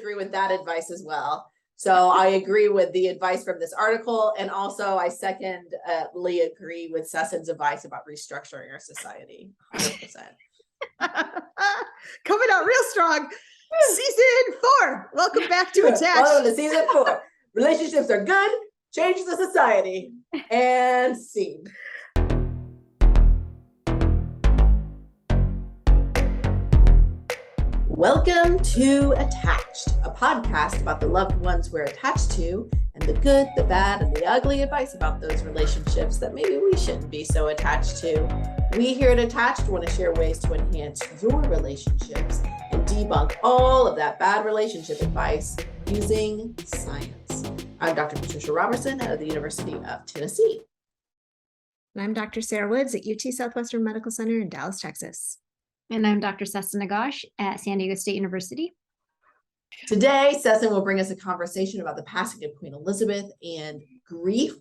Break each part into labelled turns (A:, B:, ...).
A: agree with that advice as well. So I agree with the advice from this article. And also I secondly agree with Session's advice about restructuring our society. 100%.
B: Coming out real strong. Season 4. Welcome back to Attached.
A: Welcome to season 4. Relationships are good. Change the society. And scene. Welcome to Attached, a podcast about the loved ones we're attached to and the good, the bad, and the ugly advice about those relationships that maybe we shouldn't be so attached to. We here at Attached want to share ways to enhance your relationships and debunk all of that bad relationship advice using science. I'm Dr. Patricia Robertson out of the University of Tennessee.
B: And I'm Dr. Sarah Woods at UT Southwestern Medical Center in Dallas, Texas.
C: And I'm Dr. Sesson Nagash at San Diego State University.
A: Today, Sesson will bring us a conversation about the passing of Queen Elizabeth and grief.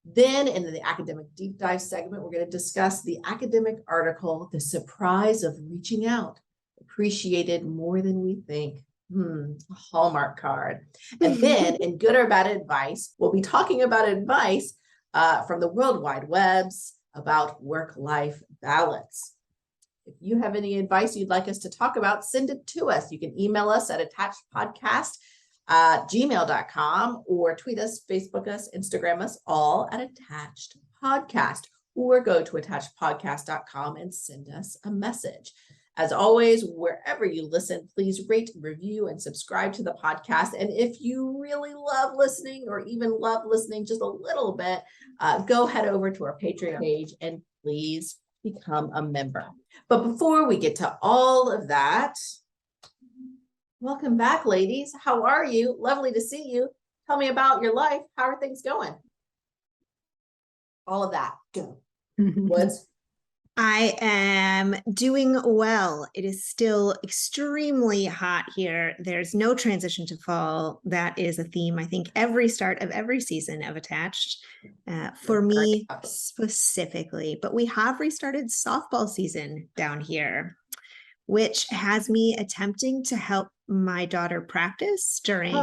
A: Then in the academic deep dive segment, we're going to discuss the academic article, The Surprise of Reaching Out, Appreciated More Than We Think. A Hallmark card. And then in Good or Bad Advice, we'll be talking about advice from the World Wide Webs about work-life balance. If you have any advice you'd like us to talk about, send it to us. You can email us at attachedpodcast@gmail.com or tweet us, Facebook us, Instagram us, all at Attached Podcast, or go to attachedpodcast.com and send us a message. As always, wherever you listen, please rate, review, and subscribe to the podcast. And if you really love listening or even love listening just a little bit, go head over to our Patreon page and please become a member. But before we get to all of that, welcome back, ladies. How are you? Lovely to see you. Tell me about your life. How are things going? All of that. Go. Woods?
B: I am doing well. It is still extremely hot here. There's no transition to fall. That is a theme, I think, every start of every season of Attached, for me specifically. But we have restarted softball season down here, which has me attempting to help my daughter practice during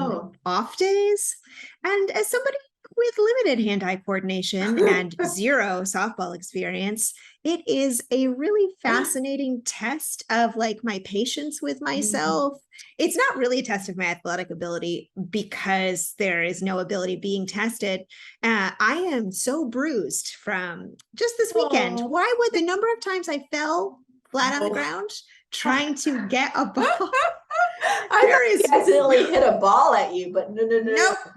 B: off days. And as somebody with limited hand-eye coordination and zero softball experience, it is a really fascinating test of like my patience with myself. It's not really a test of my athletic ability because there is no ability being tested. I am so bruised from just this weekend. Why would the number of times I fell flat on the ground trying to get a ball?
A: I accidentally hit a ball at you, but no,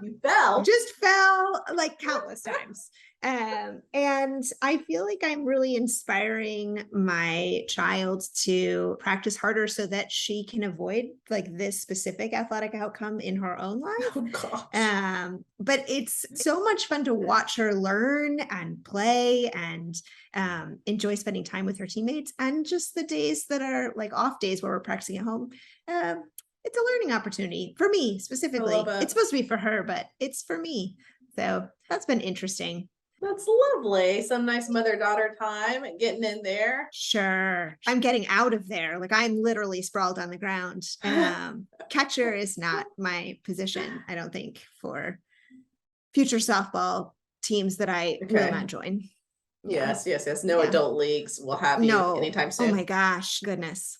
A: you fell.
B: Just fell like countless times. And I feel like I'm really inspiring my child to practice harder so that she can avoid like this specific athletic outcome in her own life. But it's so much fun to watch her learn and play and enjoy spending time with her teammates, and just the days that are like off days where we're practicing at home. It's a learning opportunity for me specifically. It's supposed to be for her, but it's for me. So that's been interesting.
A: That's lovely. Some nice mother-daughter time and getting in there.
B: Sure. I'm getting out of there. Like I'm literally sprawled on the ground. Catcher is not my position, I don't think, for future softball teams that I will not join.
A: Yes. No adult leagues will have you anytime soon.
B: Oh my gosh, goodness.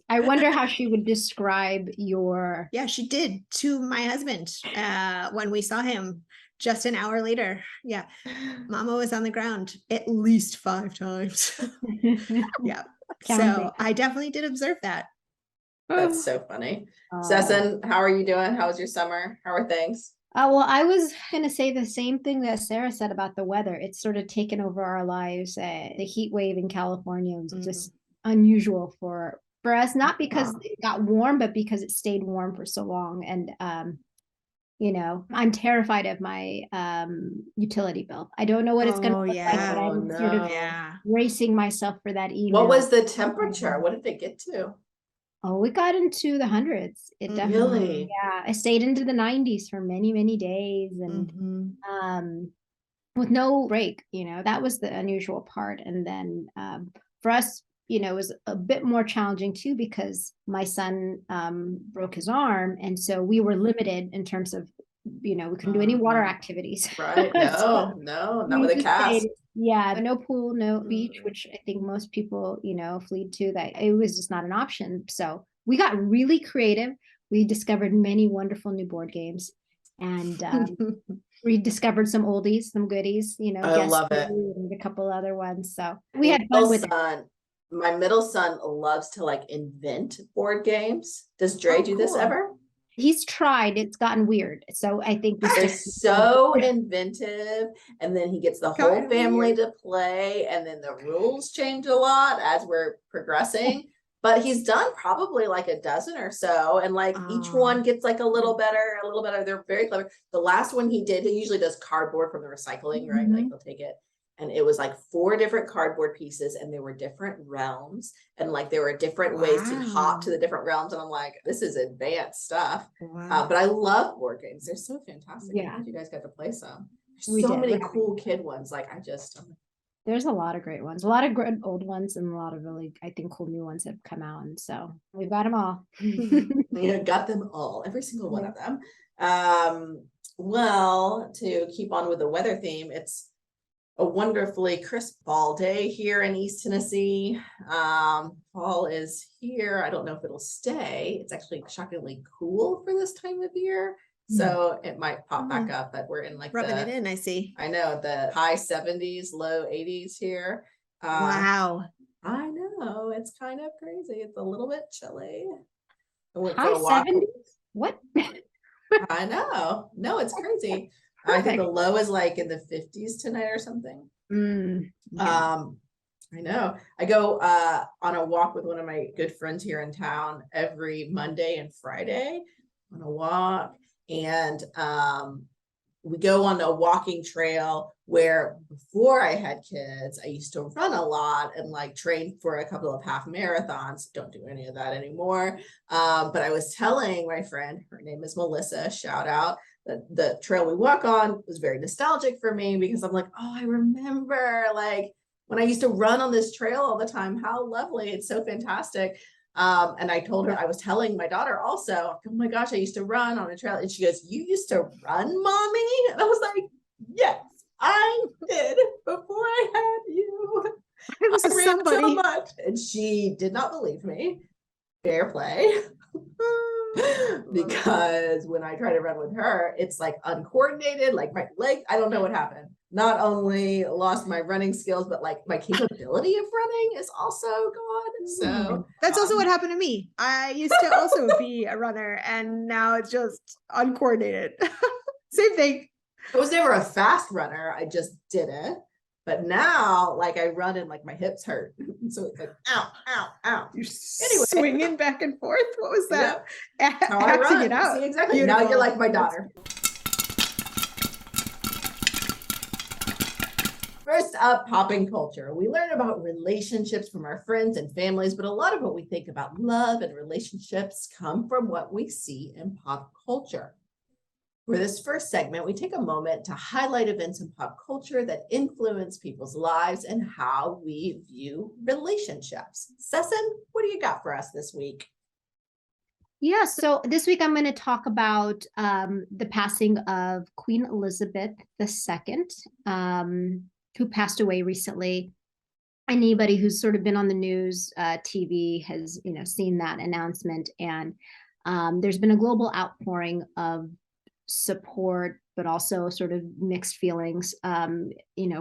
C: I wonder how she would describe your...
B: Yeah, she did to my husband when we saw him just an hour later. Yeah, Mama was on the ground at least 5 times. Yeah, so I definitely did observe that.
A: That's so funny. Sesson, how are you doing? How was your summer? How are things?
C: Well, I was going to say the same thing that Sarah said about the weather. It's sort of taken over our lives. The heat wave in California was just unusual for us, not because it got warm, but because it stayed warm for so long. And I'm terrified of my utility bill. I don't know what it's going to look like, but I'm sort of bracing myself for that email.
A: What was the temperature? What did it get to?
C: Oh, we got into the hundreds. It definitely, I stayed into the 90s for many, many days, and with no break. That was the unusual part. And then for us, it was a bit more challenging too, because my son broke his arm. And so we were limited in terms of, we couldn't do any water activities.
A: Right.
C: So
A: No, not
C: we
A: with a
C: just
A: cast.
C: stayed, no pool, no beach, which I think most people, flee to. That it was just not an option. So we got really creative. We discovered many wonderful new board games, and we discovered some oldies, some goodies,
A: I
C: Guess
A: love it.
C: Who and a couple other ones. So we had fun with it.
A: My middle son loves to like invent board games. Does Dre do this
B: cool.
A: ever?
C: He's tried. It's gotten weird. So I think we
A: They're
C: stick.
A: so inventive, and then he gets the whole
B: Kinda
A: family
B: weird.
A: to play, and then the rules change a lot as we're progressing. But he's done probably like a dozen or so, and like each one gets like a little better, a little better. They're very clever. The last one he did, he usually does cardboard from the recycling, right? Like he'll take it, and it was like 4 different cardboard pieces, and there were different realms, and like there were different ways to hop to the different realms. And I'm like, this is advanced stuff.
B: Wow.
A: But I love board games. They're so fantastic.
C: Yeah.
A: I'm glad you guys got to play some. There's
C: We
A: so
C: did.
A: many cool kid ones. Like
C: There's a lot of great ones, a lot of good old ones, and a lot of really, I think, cool new ones have come out. And so we've got them all.
A: got them all, every single one of them. Well, to keep on with the weather theme, it's a wonderfully crisp fall day here in East Tennessee. Fall is here. I don't know if it'll stay. It's actually shockingly cool for this time of year. So it might pop back up, but we're in like
B: rubbing it in, I see.
A: I know, the high 70s, low 80s here.
B: Wow.
A: I know, it's kind of crazy. It's a little bit chilly. I went for
C: High
A: a walk.
C: 70s? What?
A: I know. No, it's crazy. I think the low is like in the 50s tonight or something. I know. I go on a walk with one of my good friends here in town every Monday and Friday on a walk. And we go on a walking trail where before I had kids, I used to run a lot and like train for a couple of half marathons. Don't do any of that anymore. But I was telling my friend, her name is Melissa, shout out, that the trail we walk on was very nostalgic for me, because I'm like, oh, I remember like when I used to run on this trail all the time. How lovely. It's so fantastic. And I told her, I was telling my daughter also, oh my gosh, I used to run on a trail. And she goes, you used to run, mommy? And I was like, yes, I did before I had you.
B: I was
A: I ran so much. And she did not believe me. Fair play. Because when I try to run with her, it's like uncoordinated, like my leg, I don't know what happened. Not only lost my running skills, but like my capability of running is also gone. So
B: that's also what happened to me. I used to also be a runner, and now it's just uncoordinated. Same thing.
A: I was never a fast runner. I just didn't. But now, like I run and like my hips hurt. So it's like, ow, ow, ow.
B: You're swinging back and forth. What was that?
A: Yeah. How I
B: Acting
A: run.
B: it out.
A: See, exactly.
B: Beautiful.
A: Now you're like my daughter. First up, Poppin Culture. We learn about relationships from our friends and families, but a lot of what we think about love and relationships come from what we see in pop culture. For this first segment, we take a moment to highlight events in pop culture that influence people's lives and how we view relationships. Sesson, what do you got for us this week?
C: Yeah, so this week I'm going to talk about the passing of Queen Elizabeth II, who passed away recently. Anybody who's sort of been on the news, TV has, seen that announcement. And there's been a global outpouring of support, but also sort of mixed feelings,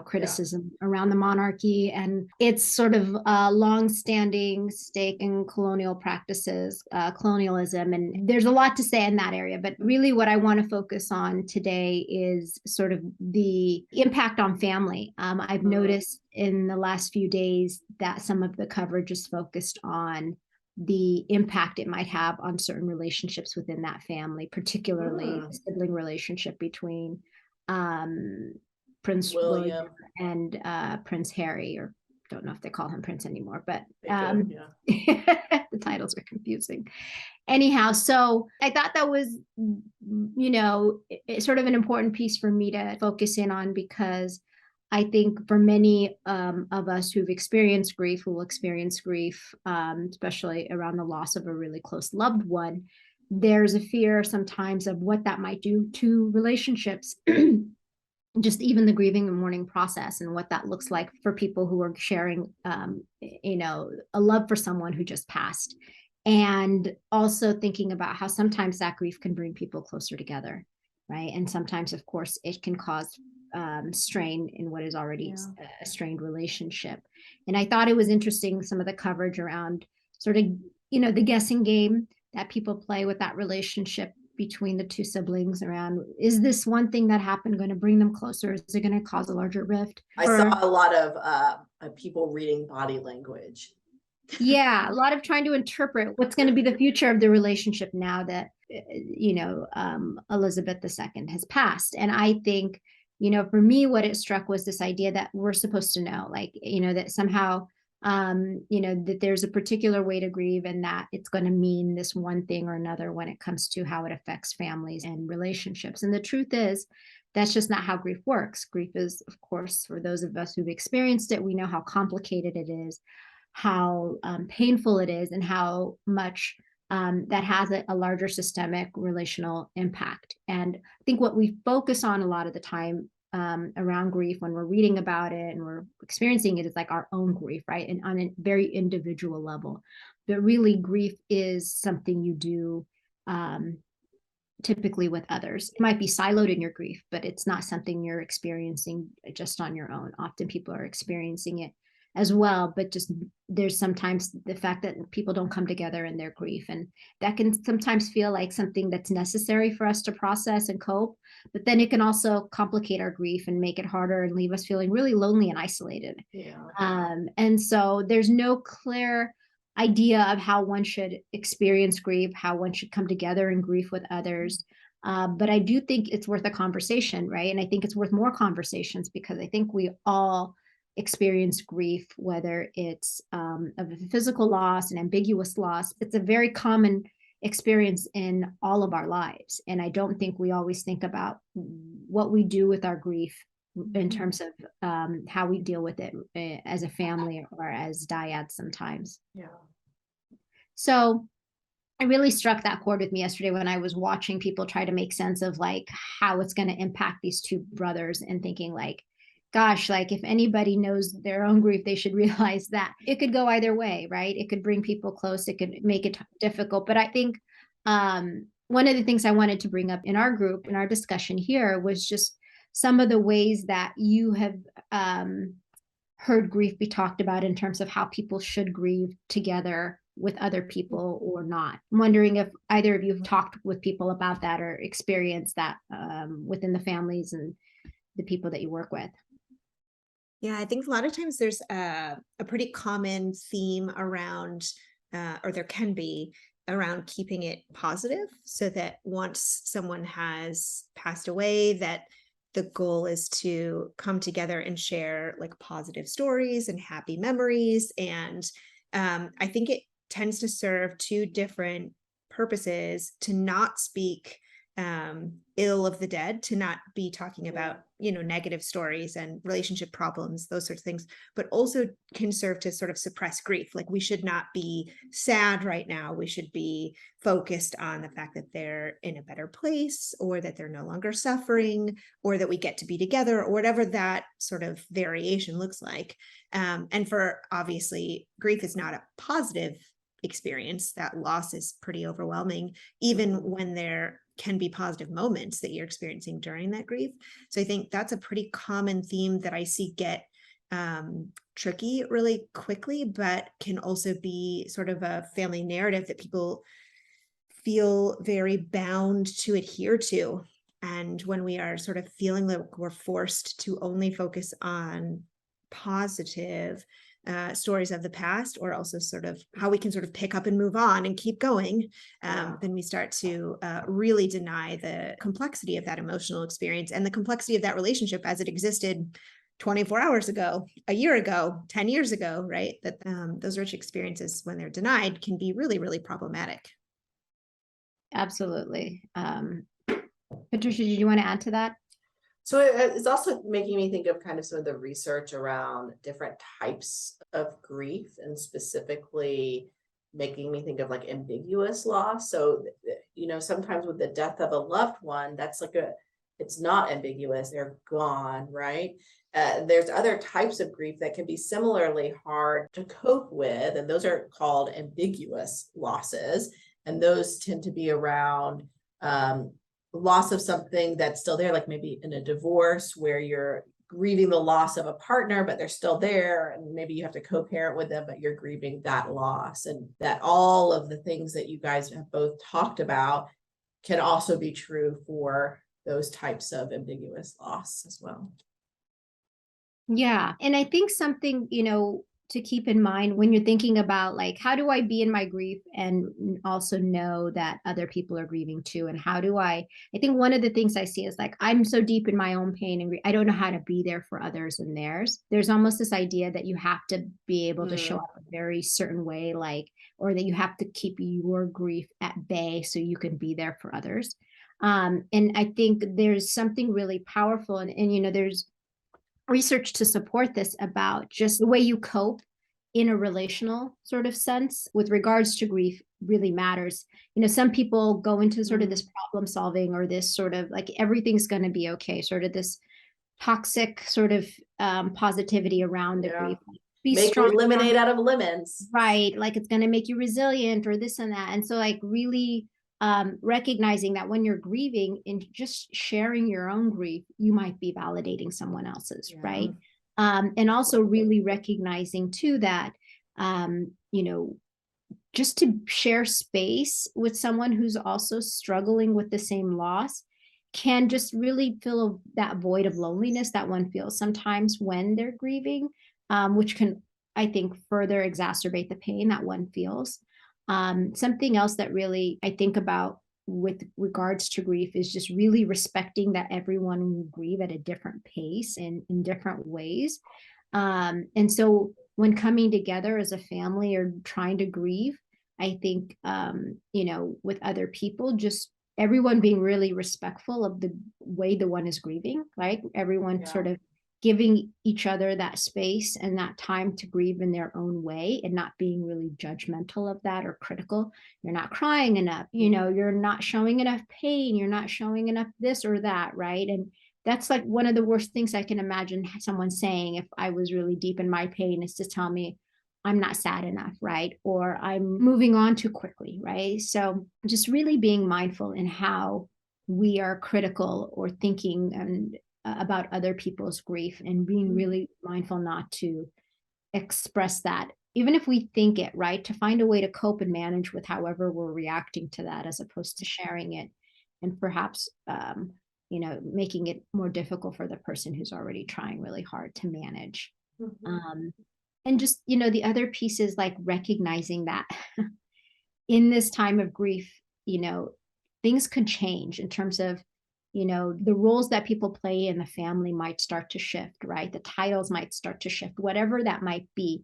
C: criticism around the monarchy and its sort of long-standing stake in colonial practices, colonialism. And there's a lot to say in that area, but really what I want to focus on today is sort of the impact on family. I've noticed in the last few days that some of the coverage is focused on the impact it might have on certain relationships within that family, particularly the sibling relationship between Prince William and Prince Harry, or don't know if they call him Prince anymore, but the titles are confusing. Anyhow, so I thought that was, sort of an important piece for me to focus in on, because I think for many of us who've experienced grief, who will experience grief, especially around the loss of a really close loved one, there's a fear sometimes of what that might do to relationships. Just even the grieving and mourning process and what that looks like for people who are sharing, a love for someone who just passed. And also thinking about how sometimes that grief can bring people closer together, right? And sometimes, of course, it can cause strain in what is already a strained relationship. And I thought it was interesting, some of the coverage around sort of, the guessing game that people play with that relationship between the two siblings around, is this one thing that happened going to bring them closer? Is it going to cause a larger rift?
A: I saw a lot of people reading body language.
C: Yeah, a lot of trying to interpret what's going to be the future of the relationship now that, Elizabeth II has passed. And I think, for me, what it struck was this idea that we're supposed to know, like, that somehow that there's a particular way to grieve and that it's going to mean this one thing or another when it comes to how it affects families and relationships. And the truth is, that's just not how grief works. Grief is, of course, for those of us who've experienced it, we know how complicated it is, how painful it is, and how much that has a larger systemic relational impact. And I think what we focus on a lot of the time around grief when we're reading about it and we're experiencing it is like our own grief, right? And on a very individual level. But really, grief is something you do typically with others. It might be siloed in your grief, but it's not something you're experiencing just on your own. Often people are experiencing it as well, but just there's sometimes the fact that people don't come together in their grief, and that can sometimes feel like something that's necessary for us to process and cope, but then it can also complicate our grief and make it harder and leave us feeling really lonely and isolated. And so there's no clear idea of how one should experience grief, how one should come together in grief with others. But I do think it's worth a conversation, right? And I think it's worth more conversations because I think we all experience grief, whether it's of a physical loss, an ambiguous loss. It's a very common experience in all of our lives. And I don't think we always think about what we do with our grief in terms of how we deal with it as a family or as dyads sometimes.
A: Yeah.
C: So it really struck that chord with me yesterday when I was watching people try to make sense of like how it's going to impact these two brothers, and thinking like, gosh, like if anybody knows their own grief, they should realize that it could go either way, right? It could bring people close. It could make it difficult. But I think one of the things I wanted to bring up in our group, in our discussion here, was just some of the ways that you have heard grief be talked about in terms of how people should grieve together with other people or not. I'm wondering if either of you have talked with people about that or experienced that within the families and the people that you work with.
B: Yeah, I think a lot of times there's a pretty common theme around, or there can be, around keeping it positive, so that once someone has passed away, that the goal is to come together and share like positive stories and happy memories. And I think it tends to serve two different purposes: to not speak ill of the dead, to not be talking about negative stories and relationship problems, those sorts of things, but also can serve to sort of suppress grief. Like, we should not be sad right now. We should be focused on the fact that they're in a better place, or that they're no longer suffering, or that we get to be together, or whatever that sort of variation looks like. And for, obviously, grief is not a positive experience. That loss is pretty overwhelming, even when there can be positive moments that you're experiencing during that grief. So I think that's a pretty common theme that I see get tricky really quickly, but can also be sort of a family narrative that people feel very bound to adhere to. And when we are sort of feeling like we're forced to only focus on positive stories of the past, or also sort of how we can sort of pick up and move on and keep going, then we start to really deny the complexity of that emotional experience and the complexity of that relationship as it existed 24 hours ago, a year ago, 10 years ago, right? That those rich experiences, when they're denied, can be really, really problematic.
C: Absolutely. Patricia, did you want to add to that?
A: So it's also making me think of kind of some of the research around different types of grief, and specifically making me think of like ambiguous loss. So, sometimes with the death of a loved one, that's like it's not ambiguous, they're gone, right? There's other types of grief that can be similarly hard to cope with, and those are called ambiguous losses. And those tend to be around um, loss of something that's still there, like maybe in a divorce where you're grieving the loss of a partner, but they're still there, and maybe you have to co-parent with them, but you're grieving that loss. And that all of the things that you guys have both talked about can also be true for those types of ambiguous loss as well.
C: Yeah. And I think something, to keep in mind when you're thinking about like, how do I be in my grief and also know that other people are grieving too? And I think one of the things I see is like, I'm so deep in my own pain and I don't know how to be there for others and theirs. There's almost this idea that you have to be able to show up a very certain way, like, or that you have to keep your grief at bay so you can be there for others. And I think there's something really powerful and there's research to support this about just the way you cope in a relational sort of sense with regards to grief really matters. Some people go into sort of this problem solving or this sort of like everything's going to be okay, sort of this toxic sort of positivity around the grief. Be
A: Make
C: strong,
A: lemonade out of lemons.
C: right? Like it's going to make you resilient or this and that. And so like really recognizing that when you're grieving and just sharing your own grief, you might be validating someone else's, right? And also really recognizing too that, just to share space with someone who's also struggling with the same loss can just really fill that void of loneliness that one feels sometimes when they're grieving, which can, I think, further exacerbate the pain that one feels. Something else that really I think about with regards to grief is just really respecting that everyone will grieve at a different pace and in different ways. And so when coming together as a family or trying to grieve, I think, with other people, just everyone being really respectful of the way the one is grieving, right? Everyone sort of giving each other that space and that time to grieve in their own way and not being really judgmental of that or critical. You're not crying enough, you're not showing enough pain, you're not showing enough this or that, right? And that's like one of the worst things I can imagine someone saying if I was really deep in my pain is to tell me I'm not sad enough, right? Or I'm moving on too quickly, right? So just really being mindful in how we are critical or thinking and about other people's grief and being really mindful not to express that, even if we think it, right? To find a way to cope and manage with however we're reacting to that as opposed to sharing it and perhaps, making it more difficult for the person who's already trying really hard to manage. And just, the other piece is like recognizing that in this time of grief, things could change in terms of, the roles that people play in the family might start to shift, right? The titles might start to shift, whatever that might be.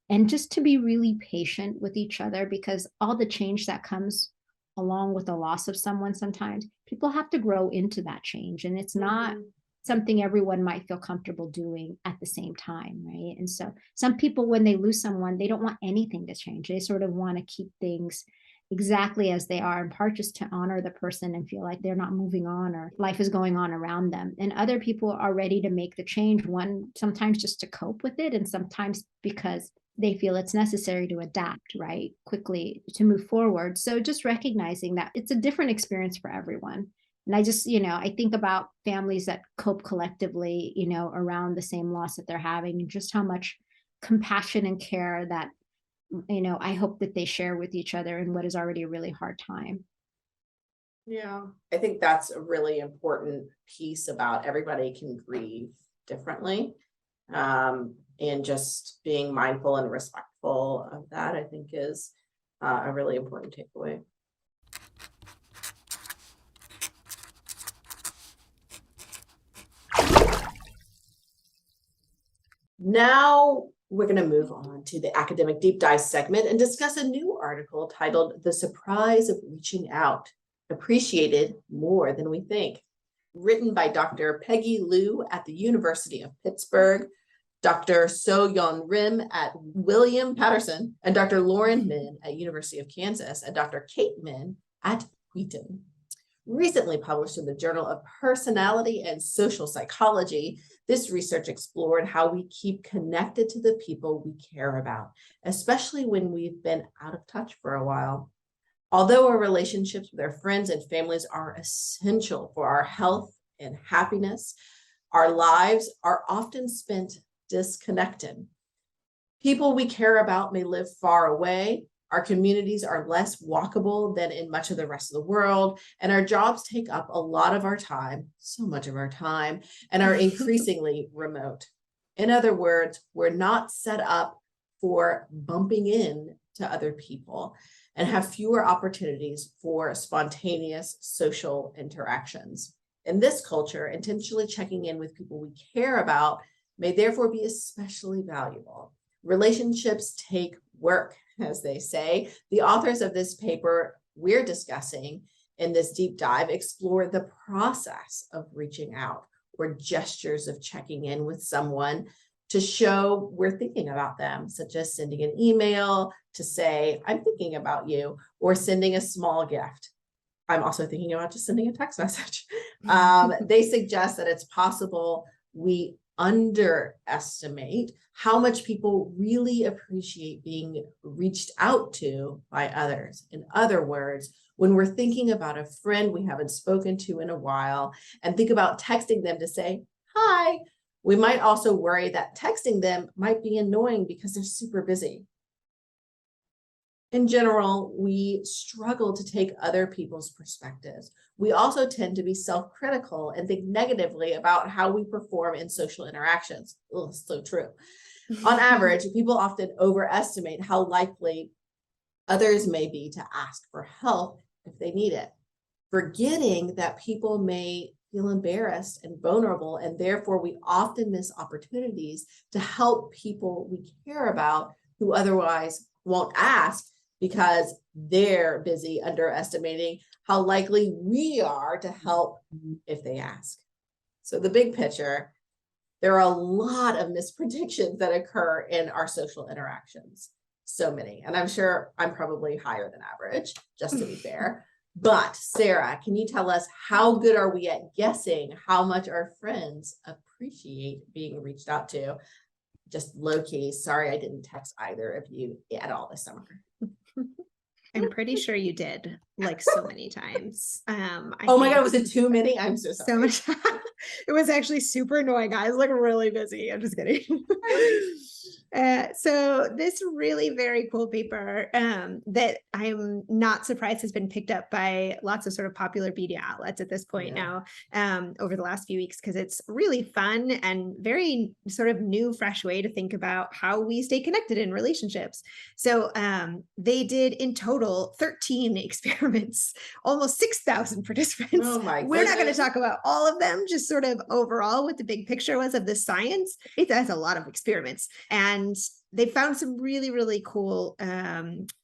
C: And just to be really patient with each other, because all the change that comes along with the loss of someone, sometimes people have to grow into that change. And it's not something everyone might feel comfortable doing at the same time, right? And so some people, when they lose someone, they don't want anything to change. They sort of want to keep things exactly as they are, in part just to honor the person and feel like they're not moving on or life is going on around them. And other people are ready to make the change, one, sometimes just to cope with it, and sometimes because they feel it's necessary to adapt, right, quickly to move forward. So just recognizing that it's a different experience for everyone. And I just, I think about families that cope collectively, around the same loss that they're having, and just how much compassion and care that, I hope that they share with each other in what is already a really hard time.
A: Yeah, I think that's a really important piece about everybody can grieve differently. And just being mindful and respectful of that, I think, is a really important takeaway. Now we're going to move on to the academic deep dive segment and discuss a new article titled "The Surprise of Reaching Out, Appreciated More Than We Think." written by Dr. Peggy Liu at the University of Pittsburgh, Dr. So-Yeon Rim at William Patterson, and Dr. Lauren Min at University of Kansas, and Dr. Kate Min at Wheaton. Recently published in the Journal of Personality and Social Psychology, this research explored how we keep connected to the people we care about, especially when we've been out of touch for a while. Although our relationships with our friends and families are essential for our health and happiness, our lives are often spent disconnected. People we care about may live far away. Our communities are less walkable than in much of the rest of the world, and our jobs take up a lot of our time, so much of our time, and are increasingly remote. In other words, we're not set up for bumping in to other people and have fewer opportunities for spontaneous social interactions. In this culture, intentionally checking in with people we care about may therefore be especially valuable. Relationships take work, as they say. The authors of this paper we're discussing in this deep dive explore the process of reaching out, or gestures of checking in with someone to show we're thinking about them, such as sending an email to say, I'm thinking about you, or sending a small gift. I'm also thinking about just sending a text message. They suggest that it's possible we underestimate how much people really appreciate being reached out to by others. In other words, when we're thinking about a friend we haven't spoken to in a while and think about texting them to say, hi, we might also worry that texting them might be annoying because they're super busy. In general, we struggle to take other people's perspectives. We also tend to be self-critical and think negatively about how we perform in social interactions. Oh, so true. On average, people often overestimate how likely others may be to ask for help if they need it, forgetting that people may feel embarrassed and vulnerable, and therefore we often miss opportunities to help people we care about who otherwise won't ask because they're busy underestimating how likely we are to help if they ask. So the big picture, there are a lot of mispredictions that occur in our social interactions. So many, and I'm sure I'm probably higher than average, just to be fair. But Sarah, can you tell us how good are we at guessing how much our friends appreciate being reached out to? Just low key, sorry I didn't text either of you at all this summer.
B: I'm pretty sure you did, like, so many times.
A: Oh my God, was it too many? I'm so sorry.
B: So much. It was actually super annoying. I was like really busy. I'm just kidding. So this really very cool paper that I'm not surprised has been picked up by lots of sort of popular media outlets at this point now over the last few weeks, because it's really fun and very sort of new, fresh way to think about how we stay connected in relationships. So they did in total 13 experiments, almost 6,000 participants.
A: Oh my
B: We're not going to
A: goodness.
B: talk about all of them, just sort of overall what the big picture was of the science. It has a lot of experiments, and they found some really, really cool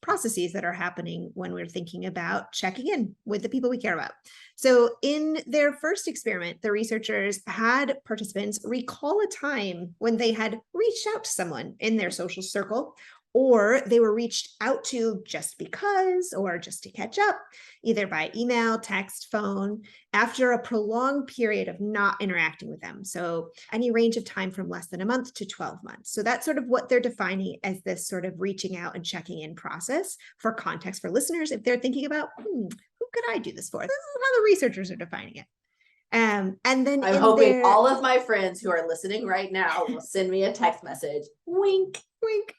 B: processes that are happening when we're thinking about checking in with the people we care about. So in their first experiment, the researchers had participants recall a time when they had reached out to someone in their social circle, or they were reached out to just because, or just to catch up, either by email, text, phone, after a prolonged period of not interacting with them. So any range of time from less than a month to 12 months. So that's sort of what they're defining as this sort of reaching out and checking in process. For context for listeners, if they're thinking about, who could I do this for? This is how the researchers are defining it. And then
A: I'm hoping all of my friends who are listening right now will send me a text message. Wink.
B: Wink.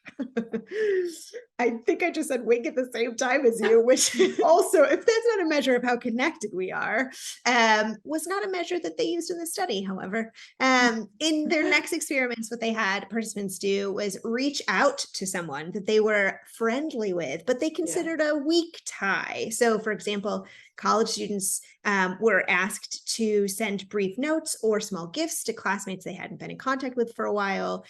B: I think I just said wink at the same time as you, which also, if that's not a measure of how connected we are, was not a measure that they used in the study, however. In their next experiments, what they had participants do was reach out to someone that they were friendly with, but they considered a weak tie. So for example, college students were asked to send brief notes or small gifts to classmates they hadn't been in contact with for a while,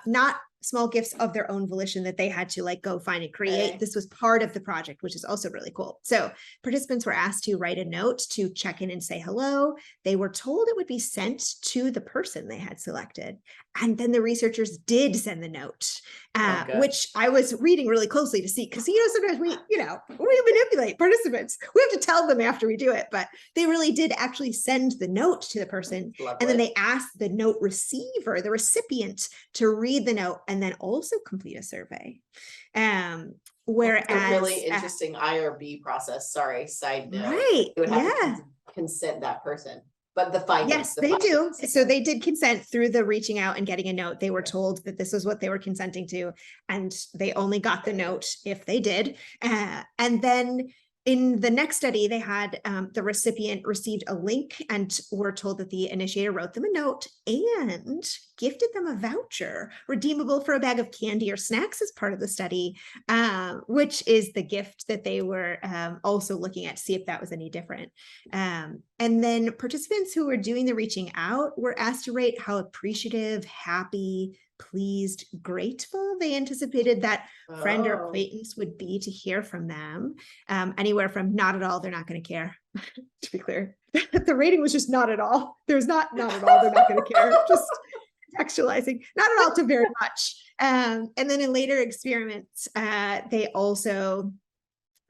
B: not small gifts of their own volition that they had to like go find and create.
A: Okay.
B: This was part of the project, which is also really cool. So participants were asked to write a note to check in and say hello. They were told it would be sent to the person they had selected. And then the researchers did send the note,
A: good.
B: which I was reading really closely to see, because, sometimes we manipulate participants. We have to tell them after we do it, but they really did actually send the note to the person.
A: Lovely.
B: And then they asked the note receiver, the recipient, to read the note and then also complete a survey. Whereas
A: a really interesting IRB process. Sorry, side note.
B: Right.
A: They would have
B: Yeah.
A: to consent that person. But the findings.
B: Yes, they do. So they did consent through the reaching out and getting a note. They were told that this was what they were consenting to, and they only got the note if they did. And then in the next study, they had the recipient received a link and were told that the initiator wrote them a note and gifted them a voucher redeemable for a bag of candy or snacks as part of the study, which is the gift that they were also looking at to see if that was any different. And then participants who were doing the reaching out were asked to rate how appreciative, happy, pleased, grateful they anticipated that friend or acquaintance would be to hear from them. Anywhere from not at all, they're not going to care, to be clear. The rating was just not at all. There's not at all, they're not going to care. Just contextualizing, not at all to very much. And then in later experiments, they also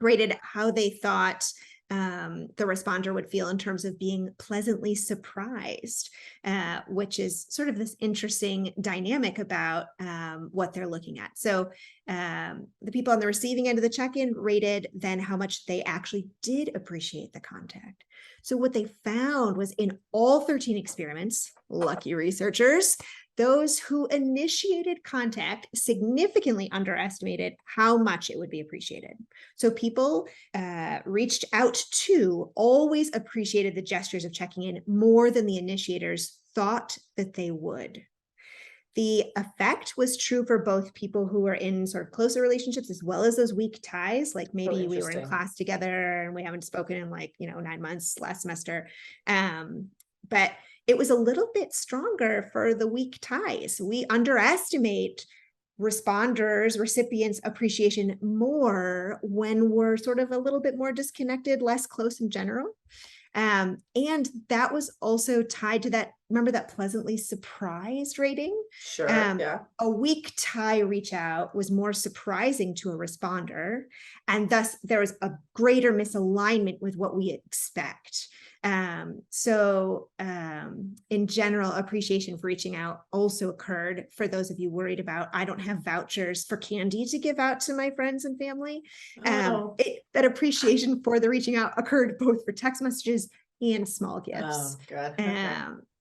B: rated how they thought the responder would feel in terms of being pleasantly surprised, which is sort of this interesting dynamic about what they're looking at. So the people on the receiving end of the check-in rated then how much they actually did appreciate the contact. So what they found was in all 13 experiments, lucky researchers, those who initiated contact significantly underestimated how much it would be appreciated. So people reached out to always appreciated the gestures of checking in more than the initiators thought that they would. The effect was true for both people who were in sort of closer relationships as well as those weak ties, like maybe we were in class together and we haven't spoken in 9 months last semester. But it was a little bit stronger for the weak ties. We underestimate responders, recipients' appreciation more when we're sort of a little bit more disconnected, less close in general. And that was also tied to that, remember that pleasantly surprised rating?
A: Sure, yeah.
B: A weak tie reach out was more surprising to a responder, and thus there was a greater misalignment with what we expect. In general, appreciation for reaching out also occurred for those of you worried about, I don't have vouchers for candy to give out to my friends and family. That appreciation for the reaching out occurred both for text messages and small gifts.
A: Oh, good. Okay.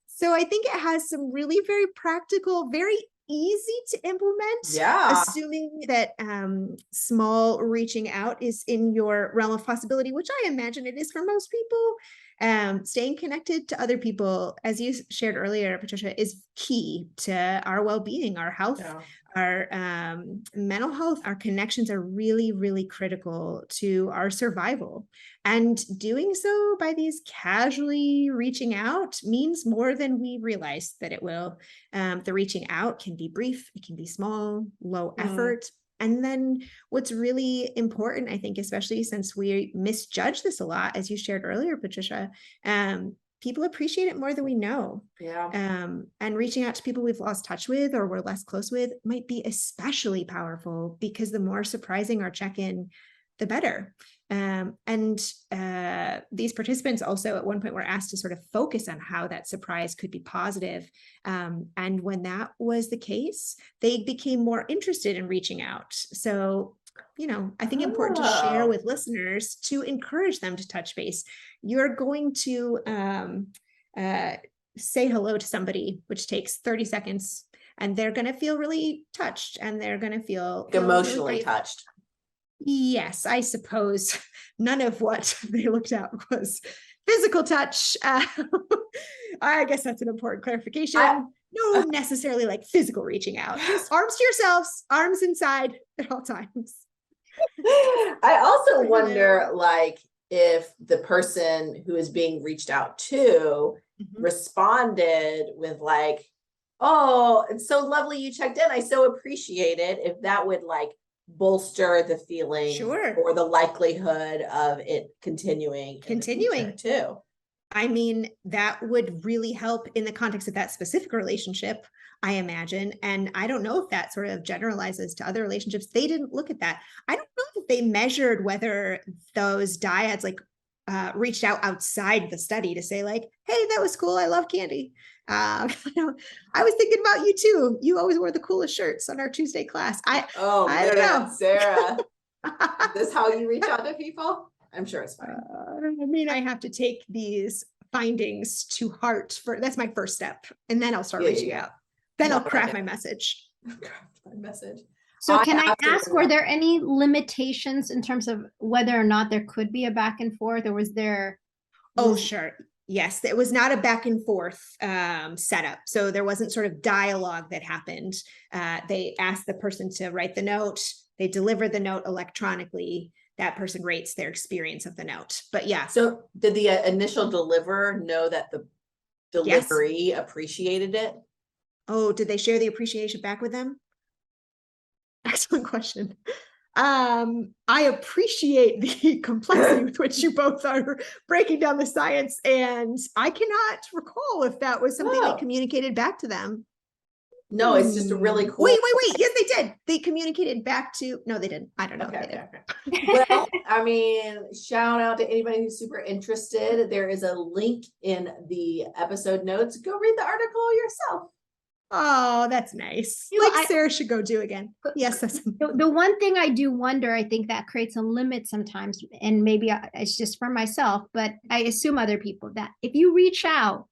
B: So I think it has some really very practical, very easy to implement.
A: Yeah.
B: Assuming that small reaching out is in your realm of possibility, which I imagine it is for most people. Staying connected to other people, as you shared earlier, Patricia, is key to our well-being, our health, our mental health. Our connections are really, really critical to our survival. And doing so by these casually reaching out means more than we realize that it will. The reaching out can be brief, it can be small, low effort. And then what's really important, I think, especially since we misjudge this a lot, as you shared earlier, Patricia, people appreciate it more than we know.
A: Yeah.
B: And reaching out to people we've lost touch with or we're less close with might be especially powerful, because the more surprising our check-in, the better. These participants also at one point were asked to sort of focus on how that surprise could be positive. And when that was the case, they became more interested in reaching out. So, I think important to share with listeners to encourage them to touch base. You're going to say hello to somebody, which takes 30 seconds, and they're going to feel really touched, and they're going to feel
A: emotionally
B: really
A: touched.
B: Yes, I suppose none of what they looked at was physical touch. I guess that's an important clarification. No, necessarily like physical reaching out. Just arms to yourselves, arms inside at all times.
A: I also wonder, if the person who is being reached out to responded with Oh, it's so lovely you checked in. I so appreciate it. If that would like bolster the feeling
B: Sure.
A: or the likelihood of it continuing in the future, too.
B: I mean, that would really help in the context of that specific relationship, I imagine. And I don't know if that sort of generalizes to other relationships. They didn't look at that. I don't know if they measured whether those dyads like reached out outside the study to say like, hey, that was cool. I love candy. I was thinking about you too. You always wore the coolest shirts on our Tuesday class. I don't know.
A: Sarah, is this how you reach out to people? I'm sure it's fine.
B: I mean, I have to take these findings to heart that's my first step. And then I'll start reaching out. Then I'll craft my message.
C: So can I ask, were there any limitations in terms of whether or not there could be a back and forth, or was there?
B: Oh, sure. Yes, it was not a back and forth setup. So there wasn't sort of dialogue that happened. They asked the person to write the note. They deliver the note electronically. That person rates their experience of the note. But yeah.
A: So did the initial deliverer know that the delivery appreciated it?
B: Oh, did they share the appreciation back with them? Excellent question. I appreciate the complexity with which you both are breaking down the science, and I cannot recall if that was something they communicated back to them.
A: No, it's just a really cool.
B: Wait. Yes, they did. They communicated back to. No, they didn't. I don't know.
A: Okay. Well, I mean, shout out to anybody who's super interested. There is a link in the episode notes. Go read the article yourself.
B: Oh, that's nice. Sarah should go do again. Yes.
C: The one thing I do wonder, I think that creates a limit sometimes, and maybe it's just for myself, but I assume other people, that if you reach out,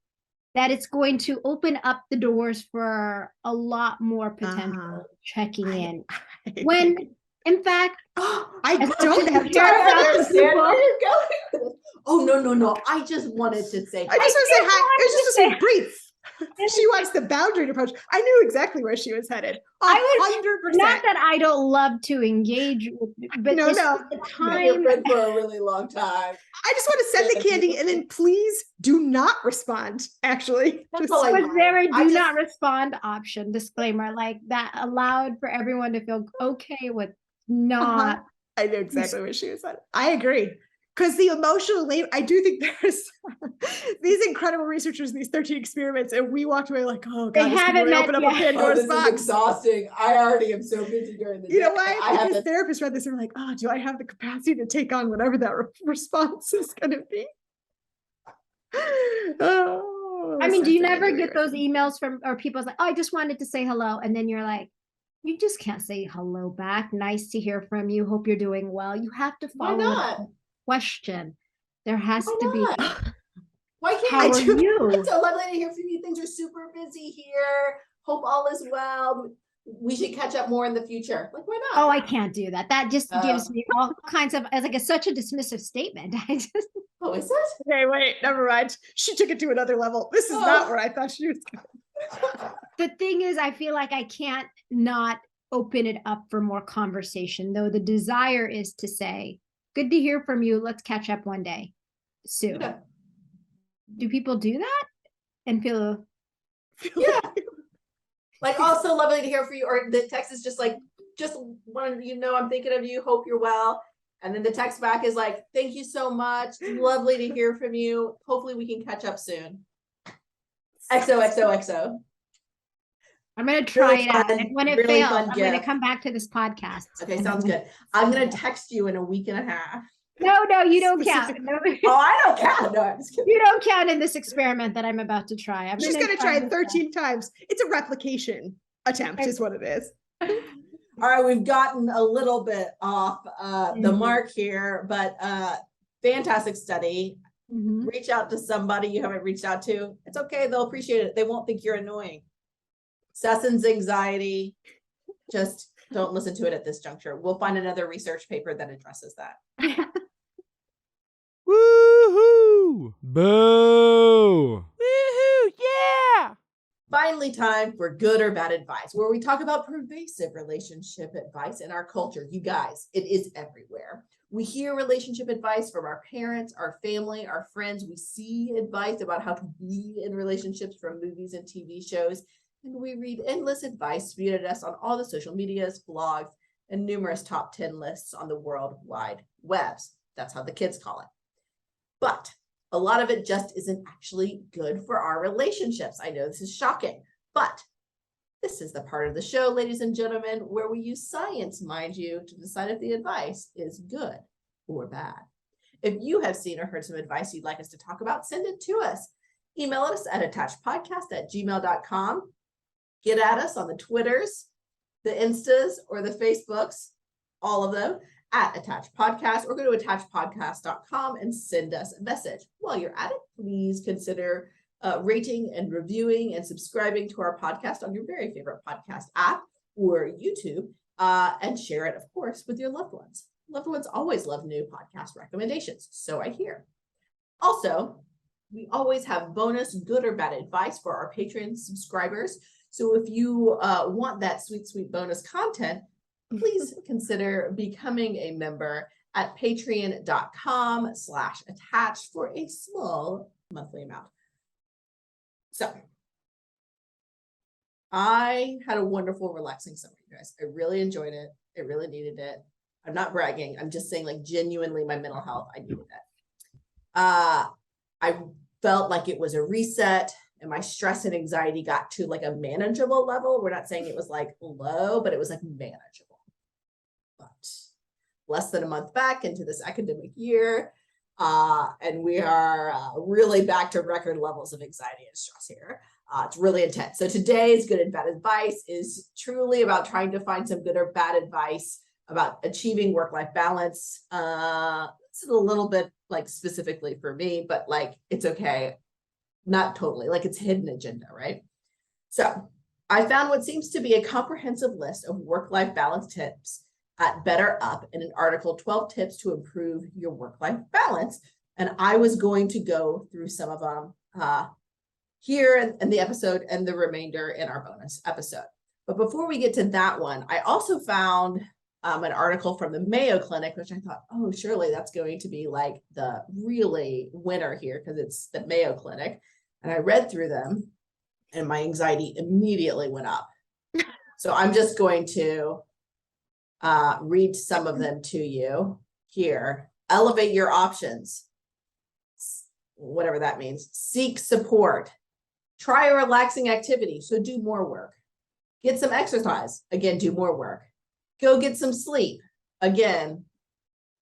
C: that it's going to open up the doors for a lot more potential checking in. When, in fact,
B: I don't
A: have understand where you're going. Oh, no. I just wanted to say hi.
B: I just want to say hi. I was just saying brief. She wants the boundary approach. I knew exactly where she was headed. 100%.
C: Not that I don't love to engage with, but
A: no. The time. You've been for a really long time.
B: I just want to send the candy and then please do not respond. Actually,
C: was there a do not respond option disclaimer like that allowed for everyone to feel okay with not?
B: I know exactly what she was saying. I agree. Because the emotional labor, I do think there's these incredible researchers in these 13 experiments, and we walked away like, oh God,
C: they haven't really open up a
A: Pandora's box. This is exhausting. I already am so busy during the day.
B: You know why? Because therapists read this and were like, oh, do I have the capacity to take on whatever that response is going to be?
C: I mean, do you never get those emails from, or people's like, oh, I just wanted to say hello. And then you're like, you just can't say hello back. Nice to hear from you. Hope you're doing well. You have to follow.
A: Why not?
C: Question. There has to be.
A: Why can't
C: How are you?
A: It's so lovely to hear from you. Things are super busy here. Hope all is well. We should catch up more in the future. Like, why not?
C: Oh, I can't do that. That just gives me all kinds of, as like such a dismissive statement. I just.
A: Oh, is it?
B: Okay, wait, never mind. She took it to another level. This is not where I thought she was going.
C: The thing is, I feel like I can't not open it up for more conversation, though the desire is to say, good to hear from you. Let's catch up one day soon. Yeah. Do people do that and feel?
A: Yeah. Like, also lovely to hear from you. Or the text is just like, just wanted you to know I'm thinking of you. Hope you're well. And then the text back is like, thank you so much. Lovely to hear from you. Hopefully we can catch up soon. XOXOXO.
C: I'm going to try it out. And when it fails, I'm going to come back to this podcast.
A: Okay, sounds good. I'm going to text you in a week and a half.
C: No, you don't count. No.
A: Oh, I don't count. No, I'm just kidding.
C: You don't count in this experiment that I'm about to try.
B: She's going to try it 13 times. It's a replication attempt is what it is.
A: All right, we've gotten a little bit off the mark here, but fantastic study. Reach out to somebody you haven't reached out to. It's okay. They'll appreciate it. They won't think you're annoying. Sesson's anxiety, just don't listen to it at this juncture. We'll find another research paper that addresses that.
D: Woohoo! Boo! Woohoo! Yeah!
A: Finally, time for good or bad advice, where we talk about pervasive relationship advice in our culture. You guys, it is everywhere. We hear relationship advice from our parents, our family, our friends. We see advice about how to be in relationships from movies and TV shows. and we read endless advice viewed at us on all the social medias, blogs, and numerous top 10 lists on the World Wide Webs. That's how the kids call it. But a lot of it just isn't actually good for our relationships. I know this is shocking, but this is the part of the show, ladies and gentlemen, where we use science, mind you, to decide if the advice is good or bad. If you have seen or heard some advice you'd like us to talk about, send it to us. Email us at attachedpodcast@gmail.com. Get at us on the Twitters, the Instas, or the Facebooks, all of them, at Attached Podcast, or go to attachedpodcast.com and send us a message. While you're at it, please consider rating and reviewing and subscribing to our podcast on your very favorite podcast app or YouTube, and share it, of course, with your loved ones. Loved ones always love new podcast recommendations, so I hear. Also, we always have bonus good or bad advice for our Patreon subscribers. So if you want that sweet, sweet bonus content, please consider becoming a member at patreon.com/attached for a small monthly amount. So I had a wonderful, relaxing summer, you guys. I really enjoyed it. I really needed it. I'm not bragging. I'm just saying, like, genuinely, my mental health, I needed it. I felt like it was a reset, and my stress and anxiety got to like a manageable level. We're not saying it was like low, but it was like manageable. But less than a month back into this academic year, and we are really back to record levels of anxiety and stress here. It's really intense. So today's good and bad advice is truly about trying to find some good or bad advice about achieving work-life balance. This is a little bit like specifically for me, but like, it's okay. Not totally, like it's hidden agenda, right? So I found what seems to be a comprehensive list of work-life balance tips at Better Up in an article, 12 tips to improve your work-life balance. And I was going to go through some of them here in the episode and the remainder in our bonus episode. But before we get to that one, I also found an article from the Mayo Clinic, which I thought, oh, surely that's going to be like the really winner here because it's the Mayo Clinic. And I read through them and my anxiety immediately went up. So I'm just going to read some of them to you here. Elevate your options, whatever that means. Seek support. Try a relaxing activity, so do more work. Get some exercise, again, do more work. Go get some sleep, again,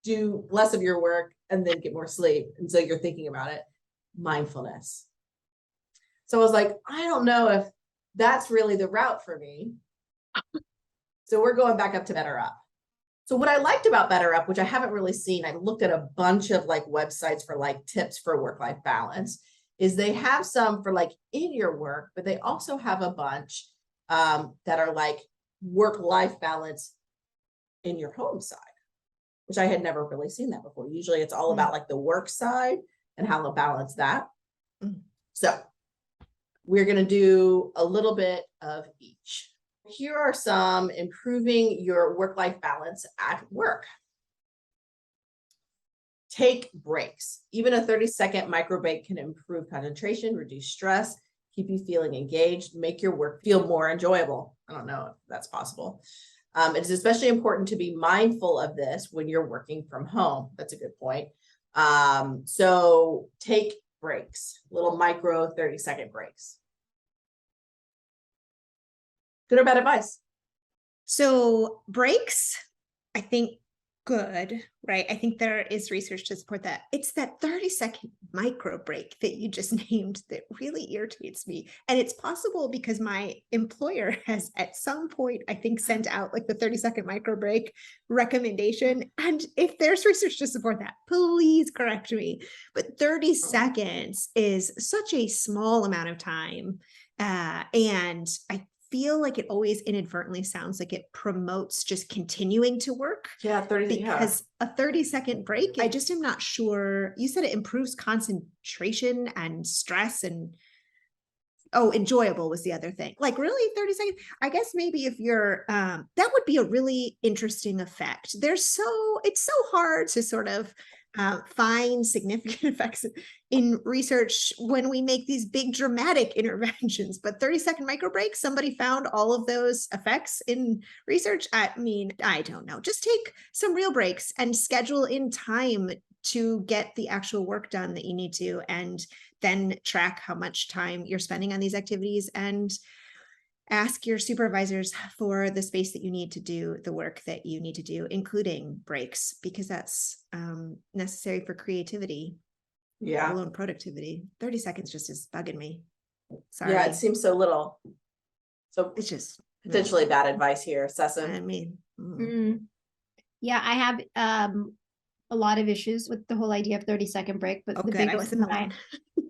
A: do less of your work and then get more sleep. And so you're thinking about it. Mindfulness. So I was like, I don't know if that's really the route for me. So we're going back up to Better Up. So what I liked about Better Up, which I haven't really seen, I looked at a bunch of like websites for like tips for work-life balance, is they have some for like in your work, but they also have a bunch that are like work-life balance in your home side, which I had never really seen that before. Usually it's all about like the work side and how to balance that. So we're going to do a little bit of each. Here are some improving your work-life balance at work. Take breaks. Even a 30-second micro break can improve concentration, reduce stress, keep you feeling engaged, make your work feel more enjoyable. I don't know if that's possible. It's especially important to be mindful of this when you're working from home. That's a good point. So take breaks, little micro 30-second breaks. Good or bad advice?
B: So breaks, I think good, right? I think there is research to support that. It's that 30-second micro break that you just named that really irritates me. And it's possible because my employer has at some point, I think, sent out like the 30-second micro break recommendation. And if there's research to support that, please correct me. But 30 seconds is such a small amount of time. And I feel like it always inadvertently sounds like it promotes just continuing to work.
A: Yeah, 30
B: because a 30-second break, I just am not sure. You said it improves concentration and stress and enjoyable was the other thing. Like really 30 seconds. I guess maybe if you're that would be a really interesting effect. It's so hard to sort of find significant effects in research when we make these big dramatic interventions. But 30-second micro breaks, somebody found all of those effects in research. I mean, I don't know. Just take some real breaks and schedule in time to get the actual work done that you need to, and then track how much time you're spending on these activities, and ask your supervisors for the space that you need to do the work that you need to do, including breaks, because that's necessary for creativity, let
A: Yeah.
B: alone productivity. 30 seconds just is bugging me. Sorry.
A: Yeah, it seems so little. So
B: It's just
A: potentially bad advice here, Sesson.
B: I mean,
C: Yeah, I have a lot of issues with the whole idea of 30-second break, but
B: oh,
C: the
B: good. I
C: biggest
B: wasn't
C: one
B: alone.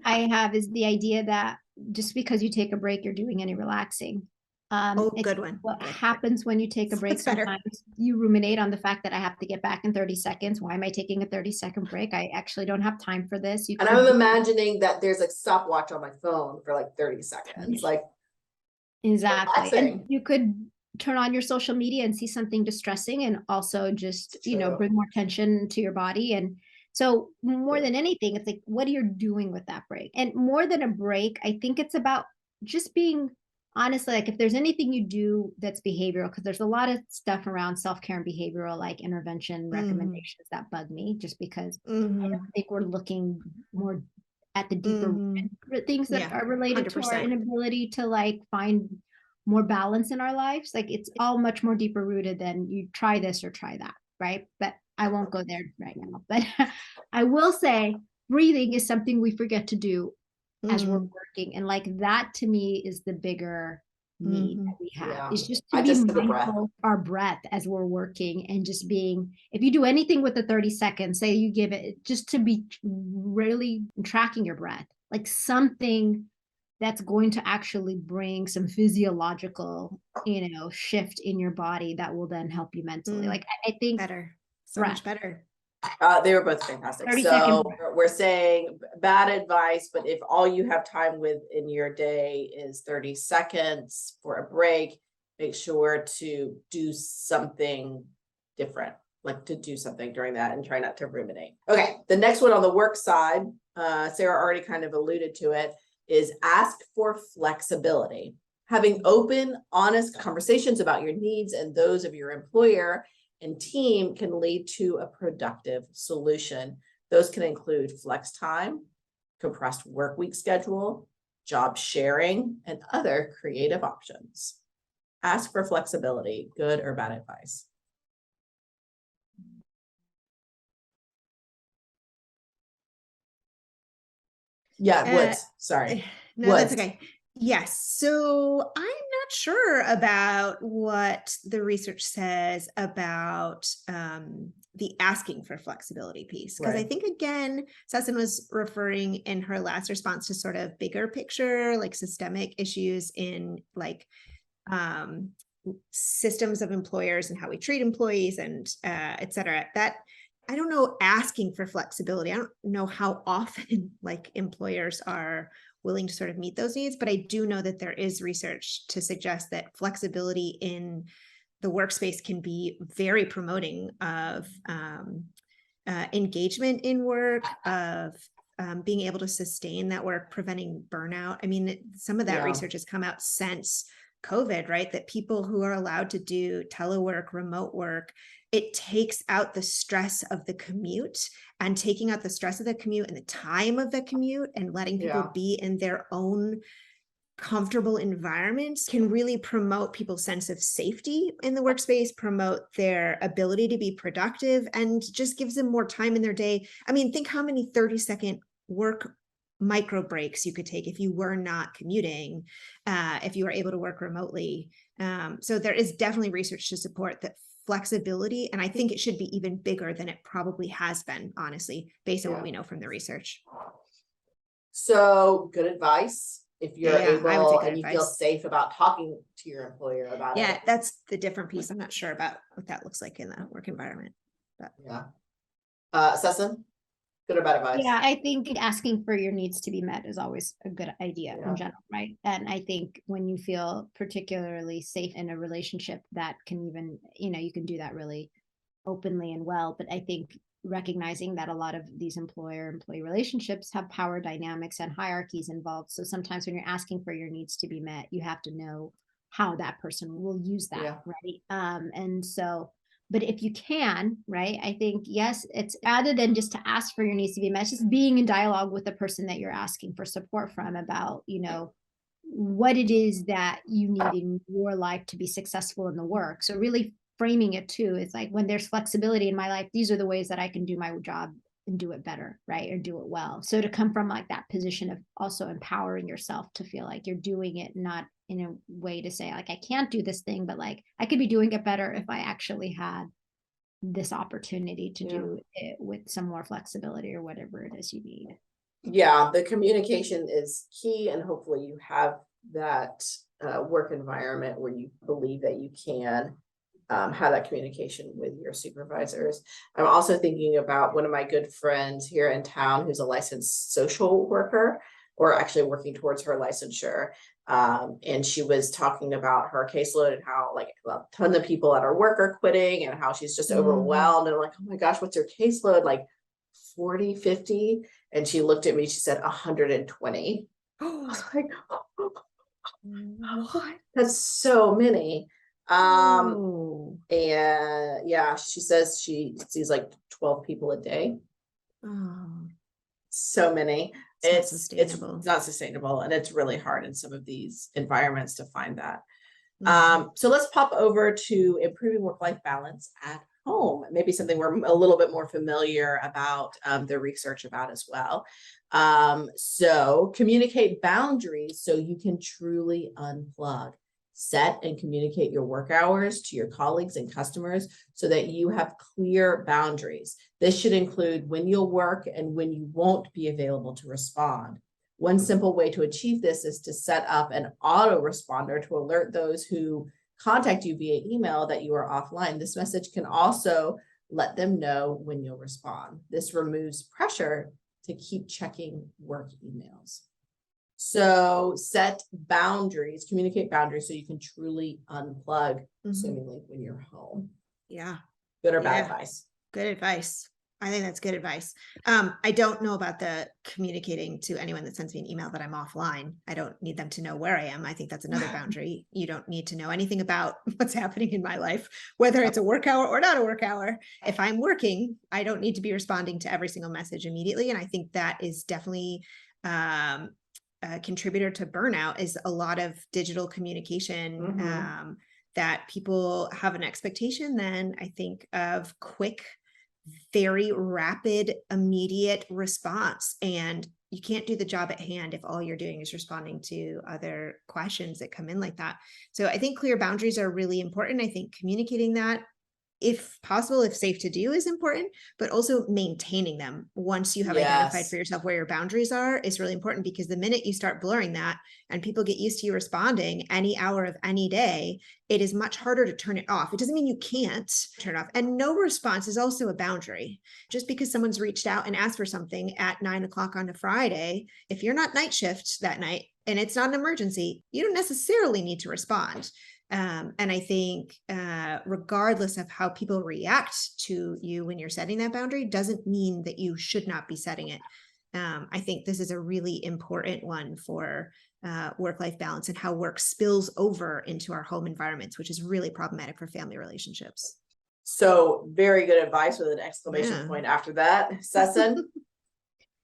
C: I have is the idea that just because you take a break, you're doing any relaxing.
B: Oh,
C: It's
B: good one.
C: what
B: Good.
C: happens when you take a break.
B: That's better.
C: Sometimes you ruminate on the fact that I have to get back in 30 seconds. Why am I taking a 30-second break? I actually don't have time for this. You
A: And
C: could
A: I'm
C: do-
A: imagining that there's a stopwatch on my phone for like 30 seconds. Like,
C: Exactly. And
A: relaxing.
C: you could turn on your social media and see something distressing, and also just,
A: True.
C: bring more attention to your body. And so more than anything, it's like, what are you doing with that break? And more than a break, I think it's about just being honestly, like if there's anything you do that's behavioral, because there's a lot of stuff around self-care and behavioral, like intervention recommendations that bug me, just because I don't think we're looking more at the deeper things that
B: Yeah,
C: are related to our
B: 100%.
C: inability to like find more balance in our lives. Like it's all much more deeper rooted than you try this or try that, right? But I won't go there right now. But I will say breathing is something we forget to do as we're working. And like that to me is the bigger need that we have.
A: Yeah.
C: Is just
A: I
C: to be
A: just took a breath.
C: mindful of our breath as we're working, and just being, if you do anything with the 30 seconds, say you give it, just to be really tracking your breath, like something that's going to actually bring some physiological, shift in your body that will then help you mentally. Like I think
B: Better. So much
C: breath.
B: better.
A: They were both fantastic.
C: 30-second
A: So we're saying bad advice, but if all you have time with in your day is 30 seconds for a break, make sure to do something different, like to do something during that, and try not to ruminate. Okay, the next one on the work side, Sarah already kind of alluded to it, is ask for flexibility. Having open, honest conversations about your needs and those of your employer and team can lead to a productive solution. Those can include flex time, compressed work week schedule, job sharing, and other creative options. Ask for flexibility, good or bad advice. Yeah, Woods, sorry.
B: No, that's
A: Woods.
B: okay. Yes. So I'm not sure about what the research says about the asking for flexibility piece. Because I
A: Right.
B: think, again, Sesson was referring in her last response to sort of bigger picture, like systemic issues in like systems of employers and how we treat employees and et cetera. That I don't know, asking for flexibility. I don't know how often like employers are willing to sort of meet those needs, but I do know that there is research to suggest that flexibility in the workspace can be very promoting of engagement in work, of being able to sustain that work, preventing burnout. I mean, some of that research has come out since COVID, right? That people who are allowed to do telework, remote work, it takes out the stress of the commute, and taking out the stress of the commute and the time of the commute and letting people be in their own comfortable environments can really promote people's sense of safety in the workspace, promote their ability to be productive, and just gives them more time in their day. I mean, think how many 30-second work micro breaks you could take if you were not commuting, if you were able to work remotely. So there is definitely research to support that flexibility, and I think it should be even bigger than it probably has been, honestly, based on what we know from the research.
A: So good advice. If you're
B: I would
A: able
B: take good
A: and you feel
B: advice.
A: safe about talking to your employer about it.
B: Yeah, that's the different piece. I'm not sure about what that looks like in the work environment. But
A: Yeah. Sesson, good or bad advice?
C: Yeah, I think asking for your needs to be met is always a good idea in general, right? And I think when you feel particularly safe in a relationship, that can even, you can do that really openly and well. But I think recognizing that a lot of these employer-employee relationships have power dynamics and hierarchies involved. So sometimes when you're asking for your needs to be met, you have to know how that person will use that,
A: Yeah.
C: right? And so, but if you can, right, I think, yes, it's rather than just to ask for your needs to be met, it's just being in dialogue with the person that you're asking for support from about, what it is that you need in your life to be successful in the work. So really framing it too, it's like, when there's flexibility in my life, these are the ways that I can do my job and do it better, right? Or do it well. So to come from like that position of also empowering yourself to feel like you're doing it, not in a way to say like, I can't do this thing, but like, I could be doing it better if I actually had this opportunity to do it with some more flexibility or whatever it is you need.
A: Yeah, the communication is key, and hopefully you have that work environment where you believe that you can have that communication with your supervisors. I'm also thinking about one of my good friends here in town who's a licensed social worker, or actually working towards her licensure. And she was talking about her caseload and how like a ton of people at her work are quitting and how she's just overwhelmed. And I'm like, oh my gosh, what's your caseload? Like 40, 50? And she looked at me, she said 120. I was like, what? That's so many. And yeah, she says she sees like 12 people a day. So many.
B: It's
A: It's not sustainable, and it's really hard in some of these environments to find that. So let's pop over to improving work-life balance at home. Maybe something we're a little bit more familiar about the research about as well. So communicate boundaries so you can truly unplug. Set and communicate your work hours to your colleagues and customers so that you have clear boundaries. This should include when you'll work and when you won't be available to respond. One simple way to achieve this is to set up an autoresponder to alert those who contact you via email that you are offline. This message can also let them know when you'll respond. This removes pressure to keep checking work emails. So set boundaries, communicate boundaries so you can truly unplug, assuming when you're home.
B: Yeah.
A: Good or bad advice?
B: Good advice. I think that's good advice. I don't know about the communicating to anyone that sends me an email that I'm offline. I don't need them to know where I am. I think that's another boundary. You don't need to know anything about what's happening in my life, whether it's a work hour or not a work hour. If I'm working, I don't need to be responding to every single message immediately. And I think that is definitely a contributor to burnout, is a lot of digital communication that people have an expectation then, I think, of quick, very rapid, immediate response. And you can't do the job at hand if all you're doing is responding to other questions that come in like that. So I think clear boundaries are really important. I think communicating that, if possible, if safe to do, is important, but also maintaining them once you have identified for yourself where your boundaries are is really important, because the minute you start blurring that and people get used to you responding any hour of any day, it is much harder to turn it off. It doesn't mean you can't turn it off. And no response is also a boundary. Just because someone's reached out and asked for something at 9 o'clock on a Friday, if you're not night shift that night and it's not an emergency, you don't necessarily need to respond. And I think regardless of how people react to you when you're setting that boundary, doesn't mean that you should not be setting it. I think this is a really important one for work-life balance and how work spills over into our home environments, which is really problematic for family relationships.
A: So very good advice with an exclamation point after that. Sesson?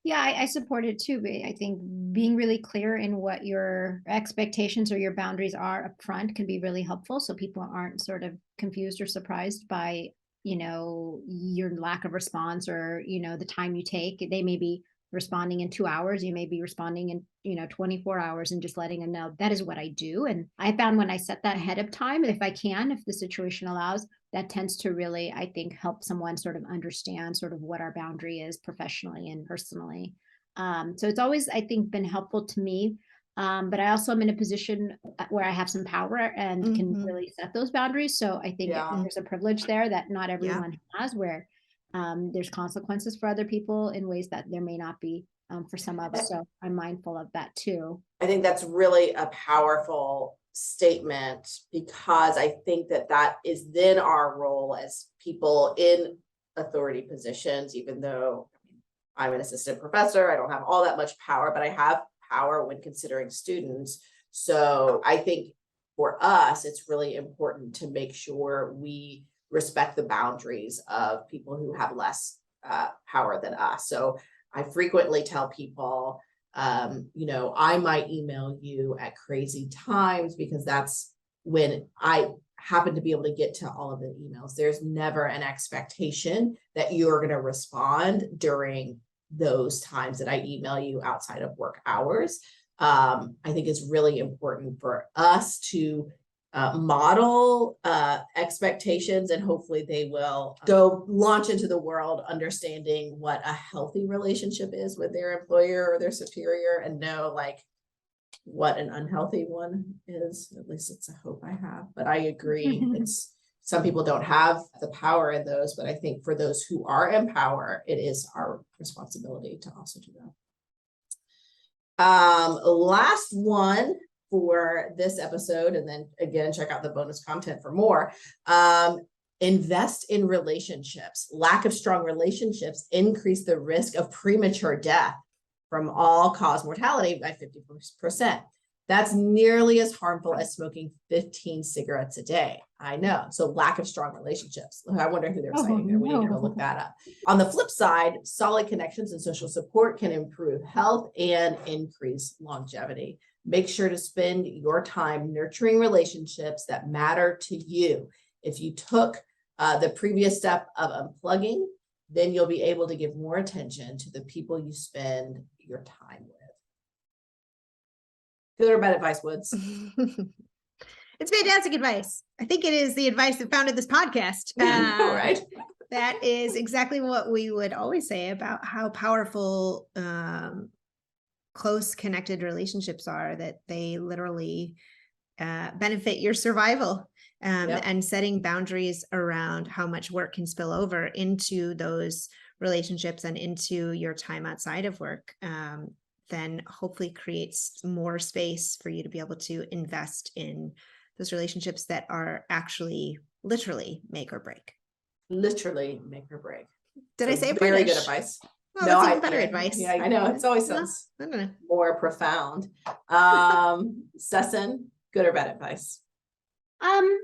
C: Yeah, I support it too. But I think being really clear in what your expectations or your boundaries are up front can be really helpful, so people aren't sort of confused or surprised by, your lack of response or, the time you take. They may be responding in 2 hours. You may be responding in, 24 hours, and just letting them know that is what I do. And I found when I set that ahead of time, if the situation allows, that tends to really, I think, help someone sort of understand sort of what our boundary is professionally and personally. So it's always, I think, been helpful to me. But I also am in a position where I have some power and can really set those boundaries. So I think there's a privilege there that not everyone has, where there's consequences for other people in ways that there may not be for some of us. So I'm mindful of that too.
A: I think that's really a powerful statement, because I think that is then our role as people in authority positions, even though I'm an assistant professor, I don't have all that much power, but I have power when considering students. So I think for us, it's really important to make sure we respect the boundaries of people who have less power than us. So I frequently tell people, I might email you at crazy times because that's when I happen to be able to get to all of the emails. There's never an expectation that you're going to respond during those times that I email you outside of work hours. I think it's really important for us to model expectations, and hopefully they will go launch into the world understanding what a healthy relationship is with their employer or their superior, and know like what an unhealthy one is. At least it's a hope I have, but I agree. It's some people don't have the power in those, but I think for those who are in power, it is our responsibility to also do that. Last one for this episode, and then again, check out the bonus content for more. Invest in relationships. Lack of strong relationships increase the risk of premature death from all-cause mortality by 50%. That's nearly as harmful as smoking 15 cigarettes a day. I know. So lack of strong relationships. I wonder who they're citing there. We need to go look that up. On the flip side, solid connections and social support can improve health and increase longevity. Make sure to spend your time nurturing relationships that matter to you. If you took the previous step of unplugging, then you'll be able to give more attention to the people you spend your time with. Good or bad advice, Woods?
B: It's fantastic advice. I think it is the advice that founded this podcast.
A: Right?
B: That is exactly what we would always say about how powerful close connected relationships are, that they literally benefit your survival. And setting boundaries around how much work can spill over into those relationships and into your time outside of work, then hopefully creates more space for you to be able to invest in those relationships that are actually literally make or break.
A: Literally make or break.
B: Did
A: So
B: I say it
A: very
B: British?
A: good advice?
B: Well, that's even better advice.
A: Yeah, I know. It's always sounds
B: I don't know.
A: more profound. Sesson, good or bad advice?
C: I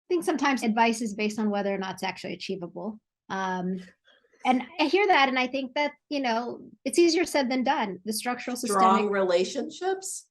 C: think sometimes advice is based on whether or not it's actually achievable. And I hear that, and I think that, it's easier said than done. The structural
A: Strong
C: systemic
A: relationships?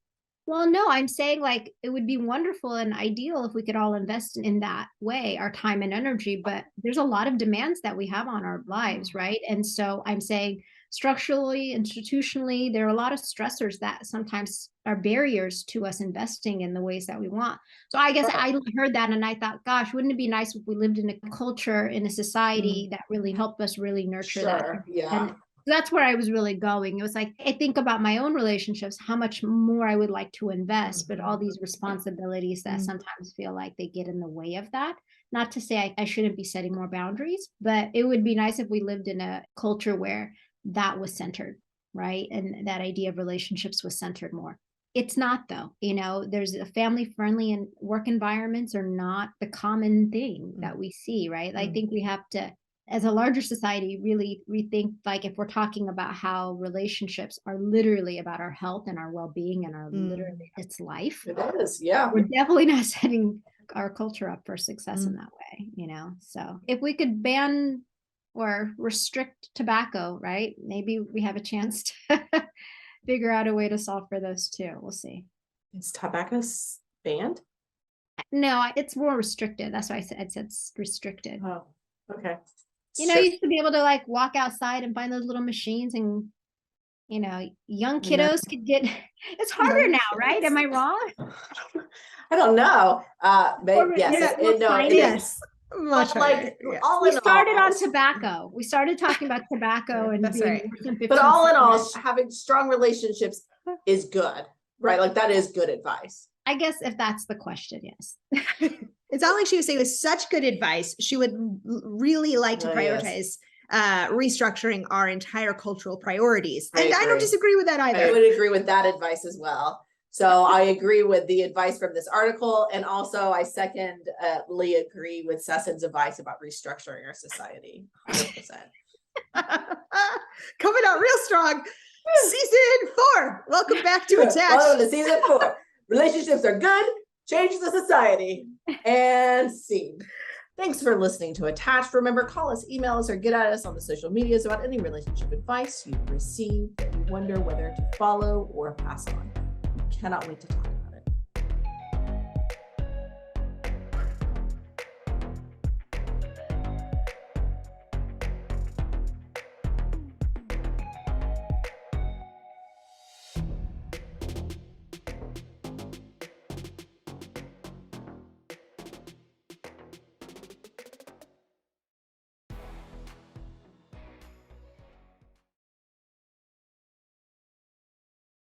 C: Well, no, I'm saying like it would be wonderful and ideal if we could all invest in that way, our time and energy, but there's a lot of demands that we have on our lives, right? And so I'm saying structurally, institutionally, there are a lot of stressors that sometimes are barriers to us investing in the ways that we want. So I guess I heard that and I thought, gosh, wouldn't it be nice if we lived in a culture, in a society that really helped us really nurture that?
A: Yeah.
C: And that's where I was really going. It was like, I think about my own relationships, how much more I would like to invest, but all these responsibilities that sometimes feel like they get in the way of that. Not to say I shouldn't be setting more boundaries, but it would be nice if we lived in a culture where that was centered, right? And that idea of relationships was centered more. It's not though, there's a family friendly and work environments are not the common thing that we see, right? I think we have to, as a larger society, really rethink, like if we're talking about how relationships are literally about our health and our well-being and our literally it's life.
A: It is, yeah.
C: We're definitely not setting our culture up for success in that way, So if we could ban or restrict tobacco, right? Maybe we have a chance to figure out a way to solve for those too. We'll see.
A: Is tobacco banned?
C: No, it's more restricted. That's why I said it's restricted.
A: Oh, okay.
C: You used to be able to like walk outside and find those little machines and, young kiddos could get, it's harder now, right? Am I wrong?
A: I don't know. But yes,
B: Yes.
A: But like all
C: We
A: in
C: started
A: all,
C: on tobacco. We started talking about tobacco and
B: That's
C: being
B: right.
C: worse than 15
A: but all in all,
C: cigarettes.
A: having strong relationships is good, right? Like that is good advice.
C: I guess if that's the question, yes.
B: It's not like she was saying with such good advice. She would really like to prioritize restructuring our entire cultural priorities. And I don't disagree with that either.
A: I would agree with that advice as well. So I agree with the advice from this article. And also I secondly agree with Session's advice about restructuring our society. 100%.
B: Coming out real strong. Season 4. Welcome back to
A: Welcome
B: Attached.
A: to season 4. Relationships are good. Change the society. And scene. Thanks for listening to Attached. Remember, call us, email us, or get at us on the social medias about any relationship advice you've received that you wonder whether to follow or pass on. We cannot wait to talk.